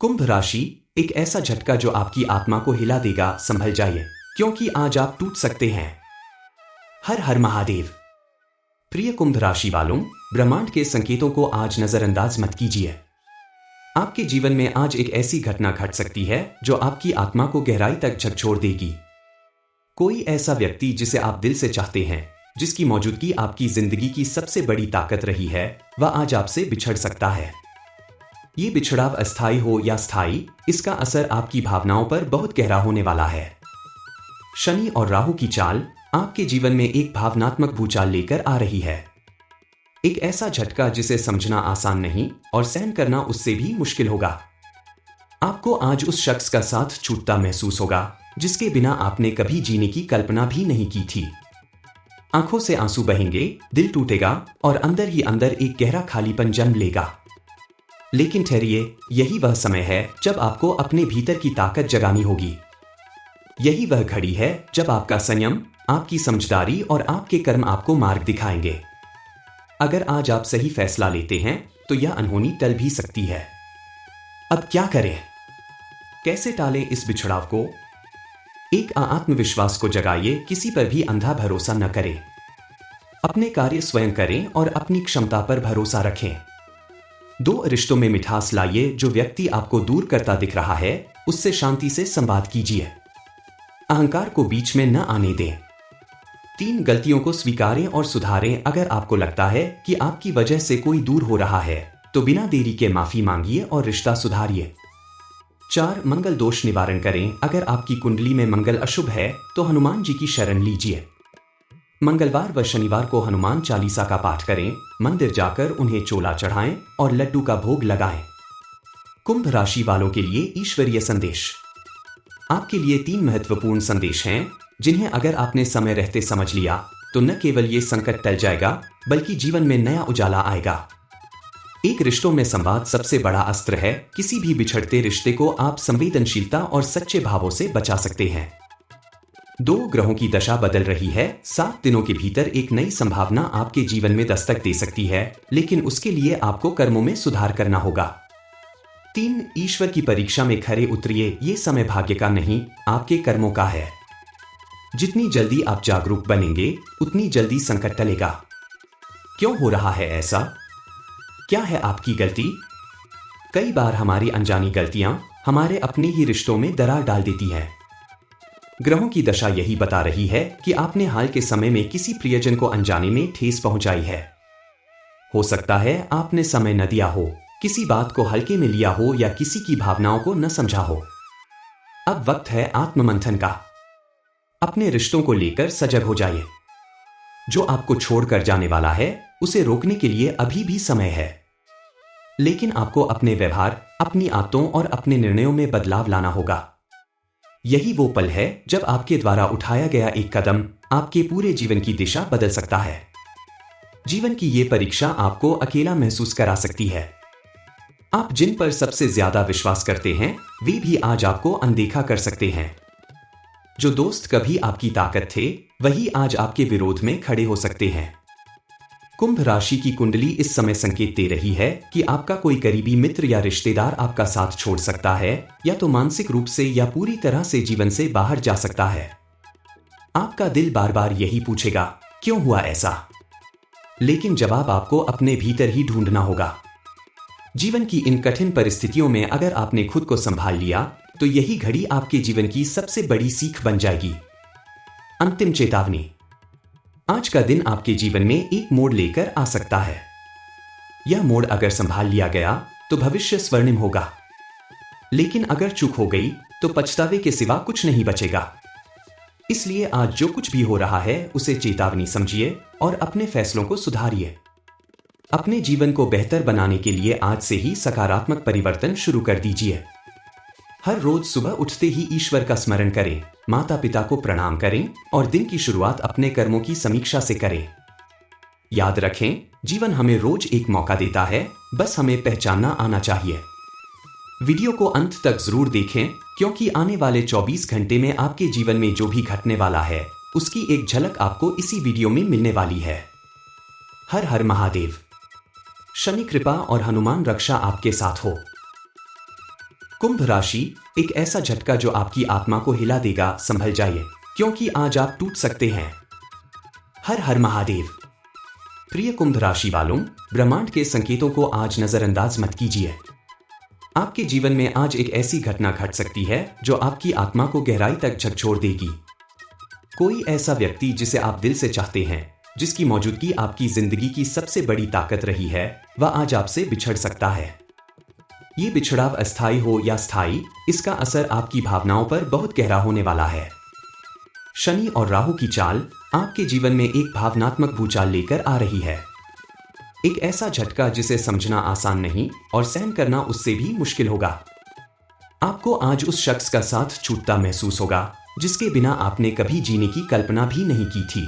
कुंभ राशि एक ऐसा झटका जो आपकी आत्मा को हिला देगा। संभल जाइए, क्योंकि आज आप टूट सकते हैं। हर हर महादेव। प्रिय कुंभ राशि वालों, ब्रह्मांड के संकेतों को आज नजरअंदाज मत कीजिए। आपके जीवन में आज एक ऐसी घटना घट सकती है जो आपकी आत्मा को गहराई तक झकझोर देगी। कोई ऐसा व्यक्ति जिसे आप दिल से चाहते हैं, जिसकी मौजूदगी आपकी जिंदगी की सबसे बड़ी ताकत रही है, वह आज आपसे बिछड़ सकता है। ये बिछड़ाव अस्थायी हो या स्थायी, इसका असर आपकी भावनाओं पर बहुत गहरा होने वाला है। शनि और राहु की चाल आपके जीवन में एक भावनात्मक भूचाल लेकर आ रही है। एक ऐसा झटका जिसे समझना आसान नहीं और सहन करना उससे भी मुश्किल होगा। आपको आज उस शख्स का साथ छूटता महसूस होगा जिसके बिना आपने कभी जीने की कल्पना भी नहीं की थी। आंखों से आंसू बहेंगे, दिल टूटेगा और अंदर ही अंदर एक गहरा खालीपन जन्म लेगा। लेकिन ठहरिए, यही वह समय है जब आपको अपने भीतर की ताकत जगानी होगी। यही वह घड़ी है जब आपका संयम, आपकी समझदारी और आपके कर्म आपको मार्ग दिखाएंगे। अगर आज आप सही फैसला लेते हैं तो यह अनहोनी टल भी सकती है। अब क्या करें? कैसे टालें इस बिछड़ाव को? एक आत्मविश्वास को जगाइए, किसी पर भी अंधा भरोसा न करें। अपने कार्य स्वयं करें और अपनी क्षमता पर भरोसा रखें। दो रिश्तों में मिठास लाइए। जो व्यक्ति आपको दूर करता दिख रहा है, उससे शांति से संवाद कीजिए। अहंकार को बीच में न आने दें। 3 गलतियों को स्वीकारें और सुधारें। अगर आपको लगता है कि आपकी वजह से कोई दूर हो रहा है, तो बिना देरी के माफी मांगिए और रिश्ता सुधारिए। 4 मंगल दोष निवारण करें। अगर आपकी कुंडली में मंगल अशुभ है तो हनुमान जी की शरण लीजिए। मंगलवार व शनिवार को हनुमान चालीसा का पाठ करें, मंदिर जाकर उन्हें चोला चढ़ाएं और लड्डू का भोग लगाएं। कुंभ राशि वालों के लिए ईश्वरीय संदेश। आपके लिए 3 महत्वपूर्ण संदेश हैं, जिन्हें अगर आपने समय रहते समझ लिया तो न केवल ये संकट टल जाएगा, बल्कि जीवन में नया उजाला आएगा। एक, रिश्तों में संवाद सबसे बड़ा अस्त्र है। किसी भी बिछड़ते रिश्ते को आप संवेदनशीलता और सच्चे भावों से बचा सकते हैं। 2, ग्रहों की दशा बदल रही है। 7 दिनों के भीतर एक नई संभावना आपके जीवन में दस्तक दे सकती है, लेकिन उसके लिए आपको कर्मों में सुधार करना होगा। 3, ईश्वर की परीक्षा में खरे उतरिए। ये समय भाग्य का नहीं, आपके कर्मों का है। जितनी जल्दी आप जागरूक बनेंगे, उतनी जल्दी संकट टलेगा। क्यों हो रहा है ऐसा? क्या है आपकी गलती? कई बार हमारी अनजानी गलतियां हमारे अपने ही रिश्तों में दरार डाल देती हैं। ग्रहों की दशा यही बता रही है कि आपने हाल के समय में किसी प्रियजन को अनजाने में ठेस पहुंचाई है। हो सकता है आपने समय न दिया हो, किसी बात को हल्के में लिया हो या किसी की भावनाओं को न समझा हो। अब वक्त है आत्ममंथन का। अपने रिश्तों को लेकर सजग हो जाइए। जो आपको छोड़कर जाने वाला है, उसे रोकने के लिए अभी भी समय है। लेकिन आपको अपने व्यवहार, अपनी आदतों और अपने निर्णयों में बदलाव लाना होगा। यही वो पल है जब आपके द्वारा उठाया गया एक कदम आपके पूरे जीवन की दिशा बदल सकता है। जीवन की ये परीक्षा आपको अकेला महसूस करा सकती है। आप जिन पर सबसे ज्यादा विश्वास करते हैं, वे भी आज आपको अनदेखा कर सकते हैं। जो दोस्त कभी आपकी ताकत थे, वही आज आपके विरोध में खड़े हो सकते हैं। कुंभ राशि की कुंडली इस समय संकेत दे रही है कि आपका कोई करीबी मित्र या रिश्तेदार आपका साथ छोड़ सकता है, या तो मानसिक रूप से या पूरी तरह से जीवन से बाहर जा सकता है। आपका दिल बार बार यही पूछेगा, क्यों हुआ ऐसा? लेकिन जवाब आपको अपने भीतर ही ढूंढना होगा। जीवन की इन कठिन परिस्थितियों में अगर आपने खुद को संभाल लिया, तो यही घड़ी आपके जीवन की सबसे बड़ी सीख बन जाएगी। अंतिम चेतावनी। आज का दिन आपके जीवन में एक मोड़ लेकर आ सकता है। यह मोड़ अगर संभाल लिया गया तो भविष्य स्वर्णिम होगा, लेकिन अगर चूक हो गई तो पछतावे के सिवा कुछ नहीं बचेगा। इसलिए आज जो कुछ भी हो रहा है, उसे चेतावनी समझिए और अपने फैसलों को सुधारिए। अपने जीवन को बेहतर बनाने के लिए आज से ही सकारात्मक परिवर्तन शुरू कर दीजिए। हर रोज सुबह उठते ही ईश्वर का स्मरण करें, माता पिता को प्रणाम करें और दिन की शुरुआत अपने कर्मों की समीक्षा से करें। याद रखें, जीवन हमें रोज एक मौका देता है, बस हमें पहचानना आना चाहिए। वीडियो को अंत तक जरूर देखें, क्योंकि आने वाले 24 घंटे में आपके जीवन में जो भी घटने वाला है, उसकी एक झलक आपको इसी वीडियो में मिलने वाली है। हर हर महादेव। शनि कृपा और हनुमान रक्षा आपके साथ हो। कुंभ राशि, एक ऐसा झटका जो आपकी आत्मा को हिला देगा, संभल जाइए, क्योंकि आज आप टूट सकते हैं। हर हर महादेव। प्रिय कुंभ राशि वालों, ब्रह्मांड के संकेतों को आज नजरअंदाज मत कीजिए। आपके जीवन में आज एक ऐसी घटना घट सकती है जो आपकी आत्मा को गहराई तक झकझोर देगी। कोई ऐसा व्यक्ति जिसे आप दिल से चाहते हैं, जिसकी मौजूदगी आपकी जिंदगी की सबसे बड़ी ताकत रही है, वह आज आपसे बिछड़ सकता है। ये बिछड़ाव अस्थायी हो या स्थायी, इसका असर आपकी भावनाओं पर बहुत गहरा होने वाला है। शनि और राहु की चाल आपके जीवन में एक भावनात्मक भूचाल लेकर आ रही है। एक ऐसा झटका जिसे समझना आसान नहीं और सहन करना उससे भी मुश्किल होगा। आपको आज उस शख्स का साथ छूटता महसूस होगा जिसके बिना आपने कभी जीने की कल्पना भी नहीं की थी।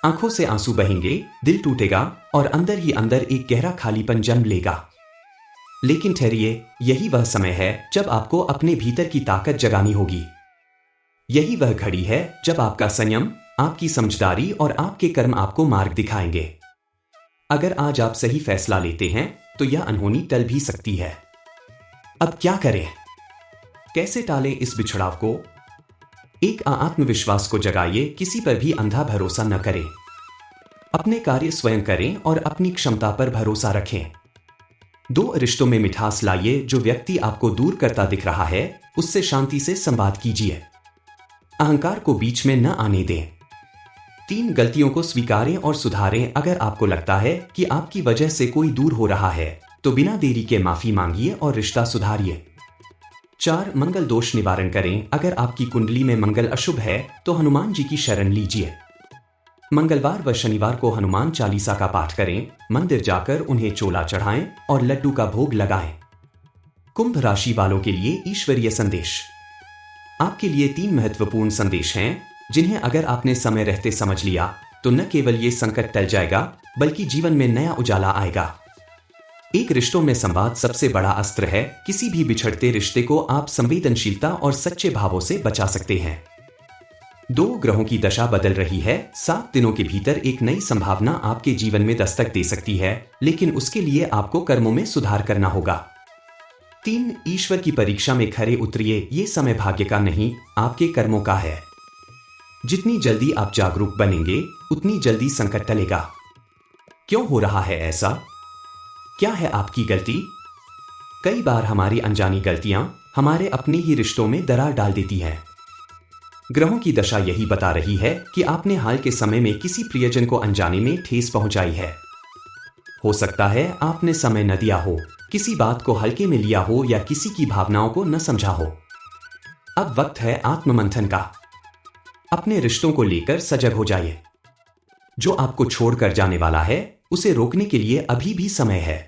आंखों से आंसू बहेंगे, दिल टूटेगा और अंदर ही अंदर एक गहरा खालीपन जन्म लेगा। लेकिन ठहरिए, यही वह समय है जब आपको अपने भीतर की ताकत जगानी होगी। यही वह घड़ी है जब आपका संयम, आपकी समझदारी और आपके कर्म आपको मार्ग दिखाएंगे। अगर आज आप सही फैसला लेते हैं तो यह अनहोनी टल भी सकती है। अब क्या करें? कैसे टालें इस बिछड़ाव को? एक आत्मविश्वास को जगाइए, किसी पर भी अंधा भरोसा न करें। अपने कार्य स्वयं करें और अपनी क्षमता पर भरोसा रखें। दो रिश्तों में मिठास लाइए। जो व्यक्ति आपको दूर करता दिख रहा है, उससे शांति से संवाद कीजिए। अहंकार को बीच में न आने दें। 3 गलतियों को स्वीकारें और सुधारें। अगर आपको लगता है कि आपकी वजह से कोई दूर हो रहा है, तो बिना देरी के माफी मांगिए और रिश्ता सुधारिए। 4 मंगल दोष निवारण करें। अगर आपकी कुंडली में मंगल अशुभ है तो हनुमान जी की शरण लीजिए। मंगलवार व शनिवार को हनुमान चालीसा का पाठ करें, मंदिर जाकर उन्हें चोला चढ़ाएं और लड्डू का भोग लगाएं। कुंभ राशि वालों के लिए ईश्वरीय संदेश। आपके लिए 3 महत्वपूर्ण संदेश हैं, जिन्हें अगर आपने समय रहते समझ लिया तो न केवल ये संकट टल जाएगा, बल्कि जीवन में नया उजाला आएगा। एक, रिश्तों में संवाद सबसे बड़ा अस्त्र है। किसी भी बिछड़ते रिश्ते को आप संवेदनशीलता और सच्चे भावों से बचा सकते हैं। 2, ग्रहों की दशा बदल रही है। 7 दिनों के भीतर एक नई संभावना आपके जीवन में दस्तक दे सकती है, लेकिन उसके लिए आपको कर्मों में सुधार करना होगा। 3, ईश्वर की परीक्षा में खरे उतरिए। ये समय भाग्य का नहीं, आपके कर्मों का है। जितनी जल्दी आप जागरूक बनेंगे, उतनी जल्दी संकट टलेगा। क्यों हो रहा है ऐसा? क्या है आपकी गलती? कई बार हमारी अनजानी गलतियां हमारे अपने ही रिश्तों में दरार डाल देती हैं। ग्रहों की दशा यही बता रही है कि आपने हाल के समय में किसी प्रियजन को अनजाने में ठेस पहुंचाई है। हो सकता है आपने समय न दिया हो, किसी बात को हल्के में लिया हो या किसी की भावनाओं को न समझा हो। अब वक्त है आत्ममंथन का। अपने रिश्तों को लेकर सजग हो जाइए। जो आपको छोड़कर जाने वाला है, उसे रोकने के लिए अभी भी समय है।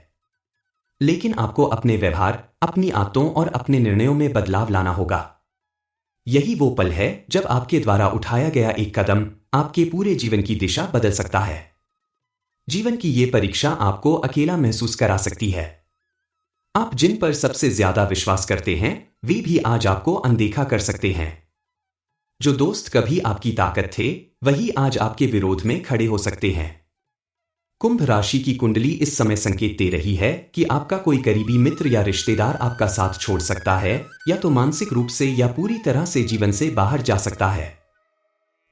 लेकिन आपको अपने व्यवहार, अपनी आदतों और अपने निर्णयों में बदलाव लाना होगा। यही वो पल है जब आपके द्वारा उठाया गया एक कदम आपके पूरे जीवन की दिशा बदल सकता है। जीवन की ये परीक्षा आपको अकेला महसूस करा सकती है। आप जिन पर सबसे ज्यादा विश्वास करते हैं, वे भी आज आपको अनदेखा कर सकते हैं। जो दोस्त कभी आपकी ताकत थे, वही आज आपके विरोध में खड़े हो सकते हैं। कुंभ राशि की कुंडली इस समय संकेत दे रही है कि आपका कोई करीबी मित्र या रिश्तेदार आपका साथ छोड़ सकता है, या तो मानसिक रूप से या पूरी तरह से जीवन से बाहर जा सकता है।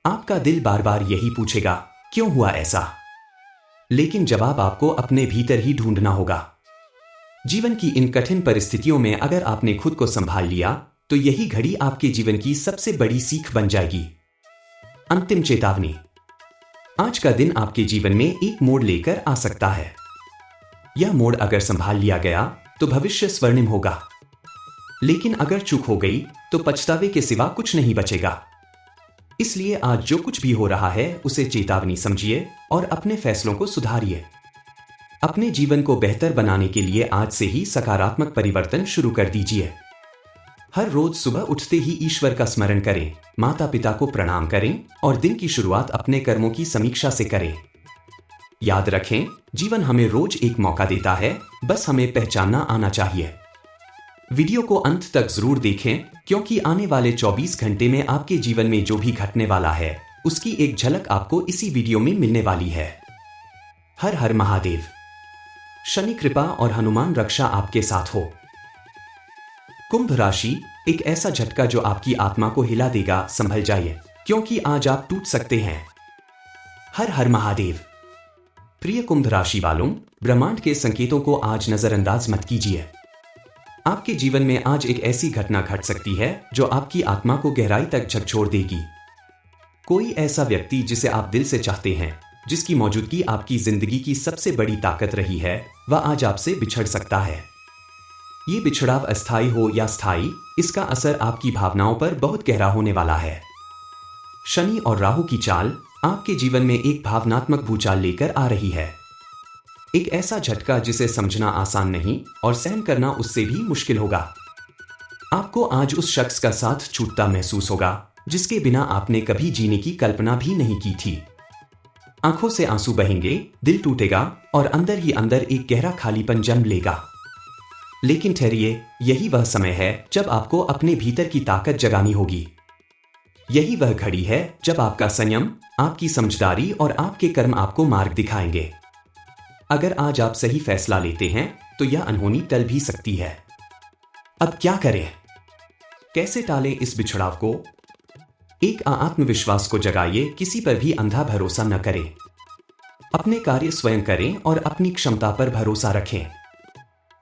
आपका दिल बार बार यही पूछेगा, क्यों हुआ ऐसा? लेकिन जवाब आपको अपने भीतर ही ढूंढना होगा। जीवन की इन कठिन परिस्थितियों में अगर आपने खुद को संभाल लिया, तो यही घड़ी आपके जीवन की सबसे बड़ी सीख बन जाएगी। अंतिम चेतावनी। आज का दिन आपके जीवन में एक मोड़ लेकर आ सकता है। यह मोड़ अगर संभाल लिया गया तो भविष्य स्वर्णिम होगा, लेकिन अगर चूक हो गई तो पछतावे के सिवा कुछ नहीं बचेगा। इसलिए आज जो कुछ भी हो रहा है, उसे चेतावनी समझिए और अपने फैसलों को सुधारिए। अपने जीवन को बेहतर बनाने के लिए आज से ही सकारात्मक परिवर्तन शुरू कर दीजिए। हर रोज सुबह उठते ही ईश्वर का स्मरण करें, माता पिता को प्रणाम करें और दिन की शुरुआत अपने कर्मों की समीक्षा से करें। याद रखें, जीवन हमें रोज एक मौका देता है, बस हमें पहचानना आना चाहिए। वीडियो को अंत तक जरूर देखें, क्योंकि आने वाले 24 घंटे में आपके जीवन में जो भी घटने वाला है, उसकी एक झलक आपको इसी वीडियो में मिलने वाली है। हर हर महादेव। शनि कृपा और हनुमान रक्षा आपके साथ हो। कुंभ राशि, एक ऐसा झटका जो आपकी आत्मा को हिला देगा, संभल जाइए, क्योंकि आज आप टूट सकते हैं। हर हर महादेव। प्रिय कुंभ राशि वालों, ब्रह्मांड के संकेतों को आज नजरअंदाज मत कीजिए। आपके जीवन में आज एक ऐसी घटना घट सकती है जो आपकी आत्मा को गहराई तक झकझोर देगी। कोई ऐसा व्यक्ति जिसे आप दिल से चाहते हैं, जिसकी मौजूदगी आपकी जिंदगी की सबसे बड़ी ताकत रही है, वह आज आपसे बिछड़ सकता है। ये बिछड़ाव अस्थायी हो या स्थायी, इसका असर आपकी भावनाओं पर बहुत गहरा होने वाला है। शनि और राहु की चाल आपके जीवन में एक भावनात्मक भूचाल लेकर आ रही है। एक ऐसा झटका जिसे समझना आसान नहीं और सहन करना उससे भी मुश्किल होगा। आपको आज उस शख्स का साथ छूटता महसूस होगा जिसके बिना आपने कभी जीने की कल्पना भी नहीं की थी। आंखों से आंसू बहेंगे, दिल टूटेगा और अंदर ही अंदर एक गहरा खालीपन जन्म लेगा। लेकिन ठहरिए, यही वह समय है जब आपको अपने भीतर की ताकत जगानी होगी। यही वह घड़ी है जब आपका संयम, आपकी समझदारी और आपके कर्म आपको मार्ग दिखाएंगे। अगर आज आप सही फैसला लेते हैं तो यह अनहोनी टल भी सकती है। अब क्या करें? कैसे टालें इस बिछड़ाव को? एक आत्मविश्वास को जगाइए, किसी पर भी अंधा भरोसा न करें। अपने कार्य स्वयं करें और अपनी क्षमता पर भरोसा रखें।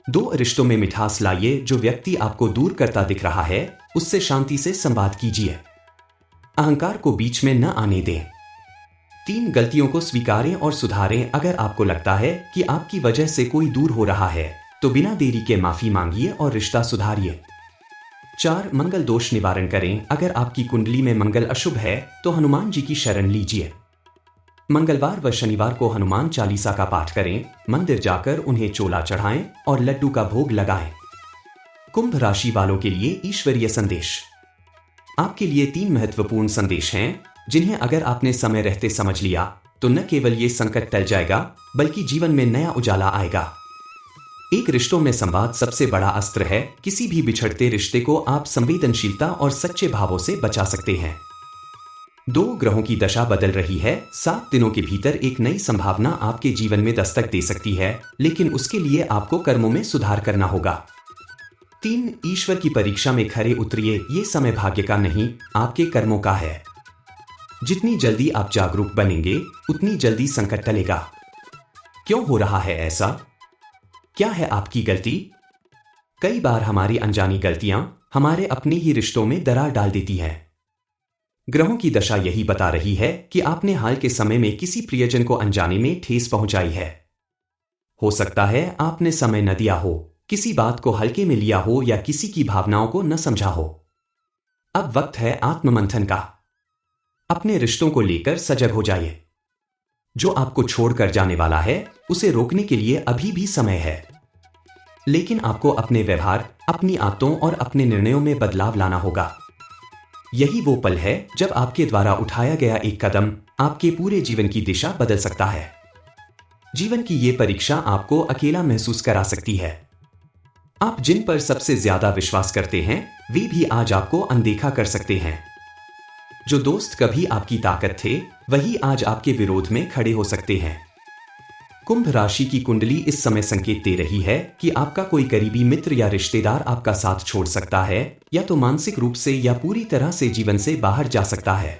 दो रिश्तों में मिठास लाइए। जो व्यक्ति आपको दूर करता दिख रहा है, उससे शांति से संवाद कीजिए। अहंकार को बीच में न आने दें। 3 गलतियों को स्वीकारें और सुधारें। अगर आपको लगता है कि आपकी वजह से कोई दूर हो रहा है, तो बिना देरी के माफी मांगिए और रिश्ता सुधारिए। 4 मंगल दोष निवारण करें। अगर आपकी कुंडली में मंगल अशुभ है तो हनुमान जी की शरण लीजिए। मंगलवार व शनिवार को हनुमान चालीसा का पाठ करें, मंदिर जाकर उन्हें चोला चढ़ाएं और लड्डू का भोग लगाएं। कुंभ राशि वालों के लिए ईश्वरीय संदेश। आपके लिए 3 महत्वपूर्ण संदेश हैं, जिन्हें अगर आपने समय रहते समझ लिया तो न केवल ये संकट टल जाएगा, बल्कि जीवन में नया उजाला आएगा। एक, रिश्तों में संवाद सबसे बड़ा अस्त्र है। किसी भी बिछड़ते रिश्ते को आप संवेदनशीलता और सच्चे भावों से बचा सकते हैं। 2, ग्रहों की दशा बदल रही है। 7 दिनों के भीतर एक नई संभावना आपके जीवन में दस्तक दे सकती है, लेकिन उसके लिए आपको कर्मों में सुधार करना होगा। 3, ईश्वर की परीक्षा में खरे उतरिए। ये समय भाग्य का नहीं, आपके कर्मों का है। जितनी जल्दी आप जागरूक बनेंगे, उतनी जल्दी संकट टलेगा। क्यों हो रहा है ऐसा? क्या है आपकी गलती? कई बार हमारी अनजानी गलतियां हमारे अपने ही रिश्तों में दरार डाल देती हैं। ग्रहों की दशा यही बता रही है कि आपने हाल के समय में किसी प्रियजन को अनजाने में ठेस पहुंचाई है। हो सकता है आपने समय न दिया हो, किसी बात को हल्के में लिया हो या किसी की भावनाओं को न समझा हो। अब वक्त है आत्ममंथन का। अपने रिश्तों को लेकर सजग हो जाइए। जो आपको छोड़कर जाने वाला है, उसे रोकने के लिए अभी भी समय है। लेकिन आपको अपने व्यवहार, अपनी आदतों और अपने निर्णयों में बदलाव लाना होगा। यही वो पल है जब आपके द्वारा उठाया गया एक कदम आपके पूरे जीवन की दिशा बदल सकता है। जीवन की ये परीक्षा आपको अकेला महसूस करा सकती है। आप जिन पर सबसे ज्यादा विश्वास करते हैं, वे भी आज आपको अनदेखा कर सकते हैं। जो दोस्त कभी आपकी ताकत थे, वही आज आपके विरोध में खड़े हो सकते हैं। कुंभ राशि की कुंडली इस समय संकेत दे रही है कि आपका कोई करीबी मित्र या रिश्तेदार आपका साथ छोड़ सकता है, या तो मानसिक रूप से या पूरी तरह से जीवन से बाहर जा सकता है।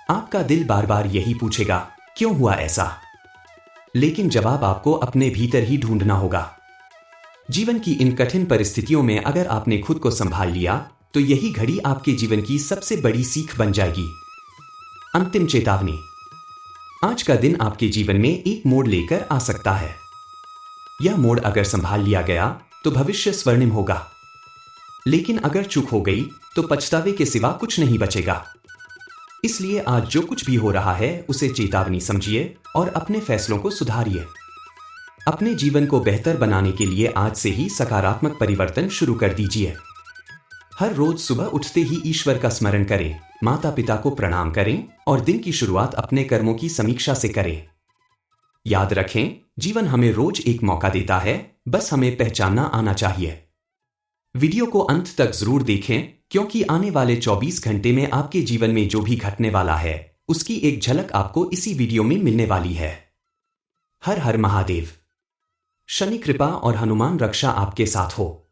आपका दिल बार बार यही पूछेगा, क्यों हुआ ऐसा? लेकिन जवाब आपको अपने भीतर ही ढूंढना होगा। जीवन की इन कठिन परिस्थितियों में अगर आपने खुद को संभाल लिया, तो यही घड़ी आपके जीवन की सबसे बड़ी सीख बन जाएगी। अंतिम चेतावनी, आज का दिन आपके जीवन में एक मोड़ लेकर आ सकता है। यह मोड़ अगर संभाल लिया गया तो भविष्य स्वर्णिम होगा, लेकिन अगर चूक हो गई तो पछतावे के सिवा कुछ नहीं बचेगा। इसलिए आज जो कुछ भी हो रहा है, उसे चेतावनी समझिए और अपने फैसलों को सुधारिए। अपने जीवन को बेहतर बनाने के लिए आज से ही सकारात्मक परिवर्तन शुरू कर दीजिए। हर रोज सुबह उठते ही ईश्वर का स्मरण करें, माता पिता को प्रणाम करें और दिन की शुरुआत अपने कर्मों की समीक्षा से करें। याद रखें, जीवन हमें रोज एक मौका देता है, बस हमें पहचानना आना चाहिए। वीडियो को अंत तक जरूर देखें, क्योंकि आने वाले 24 घंटे में आपके जीवन में जो भी घटने वाला है, उसकी एक झलक आपको इसी वीडियो में मिलने वाली है। हर हर महादेव। शनि कृपा और हनुमान रक्षा आपके साथ हो।